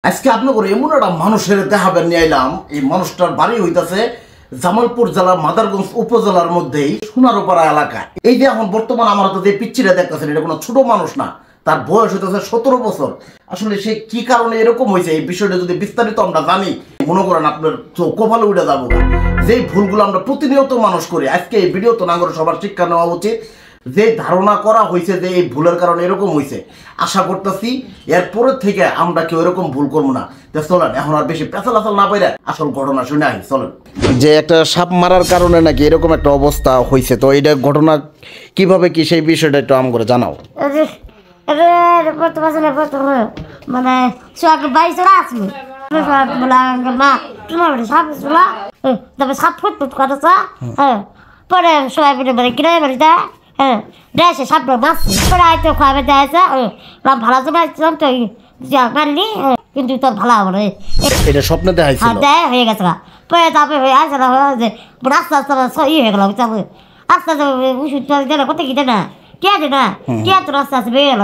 আজকে আপনি করে এমন একটা মানুষের দেখাবেন নিয়ে আইলাম। এই মানুষটার বাড়ি হইতাছে জামালপুর জেলার মাদারগঞ্জ উপজেলার মধ্যেই সোনারপাড়া এলাকা। এই যে এখন বর্তমান আমার তো যে পিচ্ছিটা দেখতেছেন, এটা কোনো ছোট মানুষ না, তার বয়স হইতেছে 17 বছর। আসলে সে কি কারণে এরকম হয়েছে এই বিষয়টা যদি বিস্তারিত আমরা জানি, মনে করেন আপনার কপালে উঠে যাবো। যে ভুলগুলো আমরা প্রতিনিয়ত মানুষ করি, আজকে এই ভিডিও তো না করে সবার শিক্ষা নেওয়া উচিত। যে ধারণা করা হয়েছে যে এই ভুলের কারণে এরকম হয়েছে, আশা করতেছি এরপরের থেকে আমরা কেউ এরকম ভুল করবো না। চলেন এখন আর বেশি পেছালাচাল না পাইলে আসল ঘটনা শুনে আই। চলেন, যে একটা সাপ মারার কারণে নাকি এরকম একটা অবস্থা হয়েছে, তো এইটা ঘটনা কিভাবে কি সেই বিষয়টা একটু আম করে জানাও। মানে সাপ ফুটফুট করেছে, পরে সবাই মিলে মানে কিনে বাড়িতে দেশে সাপটা মারছি, পরে হয়তো খাবে দেয়ছে ভালো জমাইছিলাম তো মারলি, কিন্তু তোর ভালো হবে এটা স্বপ্নে দেখাইছিল, দেয় হয়ে গেছে। পরে তারপরে হয়ে আসে না, যে আস্তে আস্তে ই হয়ে গেল, আস্তে আস্তে ওষুধ দিলে কত কি দেয় না, কে দে না কে তোর আস্তে আস্তে বেয়ে গেল।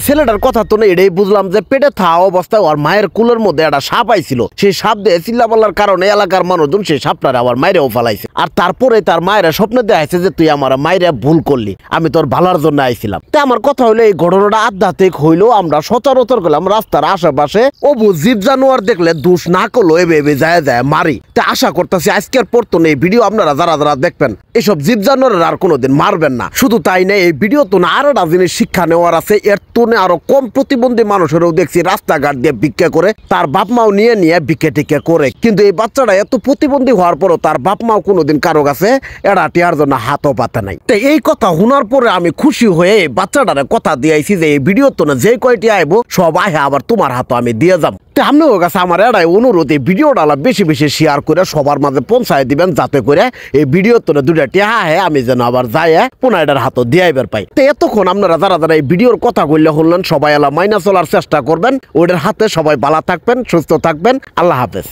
ছেলেটার কথা তো না, এটাই বুঝলাম যে পেটে থাকা অবস্থায় ওর মায়ের কুলের মধ্যে একটা সাপ আইছিল। সেই সাপ দিয়ে চিল্লাপাল্লার কারণে এলাকার মানুষজন সেই সাপটারে আবার মাইরেও ফেলাইছে। আর তারপরে তার মায়েরা স্বপ্নে দেখাইছে যে তুই আমার মায়েরা ভুল করলি, আমি তোর ভালোর জন্য আইছিলাম। তো আমার কথা হলো এই ঘটনাটা আধ্যাত্মিক হইলেও আমরা সচরাচর করলাম রাস্তার আশেপাশে অবু জীব জানোয়ার দেখলে দোষ না করলো এবে যায় যায় মারি। তা আশা করতেছি আজকের পর তো এই ভিডিও আপনারা যারা যারা দেখবেন এসব জীব জানোয়ারের আর কোনোদিন মারবেন না। শুধু তাই না, এই ভিডিও তো না আরো একটা জিনিস শিক্ষা নেওয়ার আছে। এর তো আরো কম প্রতিবন্ধী মানুষেরও দেখছি রাস্তাঘাট দিয়ে ভিক্ষা করে, তার বাপ মাও নিয়ে ভিক্ষা টিক্ষা করে। কিন্তু এই বাচ্চাটা এত প্রতিবন্ধী হওয়ার পরও তার বাপ মাও কোনোদিন কারো কাছে এরা টিয়ার জন্য হাতও পাতে নাই। তো এই কথা শোনার পরে আমি খুশি হয়ে এই বাচ্চাটারে কথা দিয়েছি যে এই ভিডিও তো না যে কয়টি আইব সব আহে আবার তোমার হাতও আমি দিয়ে যাব। আপনার কাছে আমার এটাই অনুরোধ, এই ভিডিওটা বেশি বেশি শেয়ার করে সবার মাঝে পৌঁছায় দিবেন, যাতে করে এই ভিডিও তো দুটা টিহা আহে আমি যেন আবার যাই পুনাইটার হাতও দিয়াইবার পাই। তো এতক্ষণ আপনারা যারা যারা এই ভিডিওর কথা কইলে হলেন সবাই এলা মাইনা চলার চেষ্টা করবেন, ওদের হাতে সবাই ভালো থাকবেন, সুস্থ থাকবেন। আল্লাহ হাফেজ।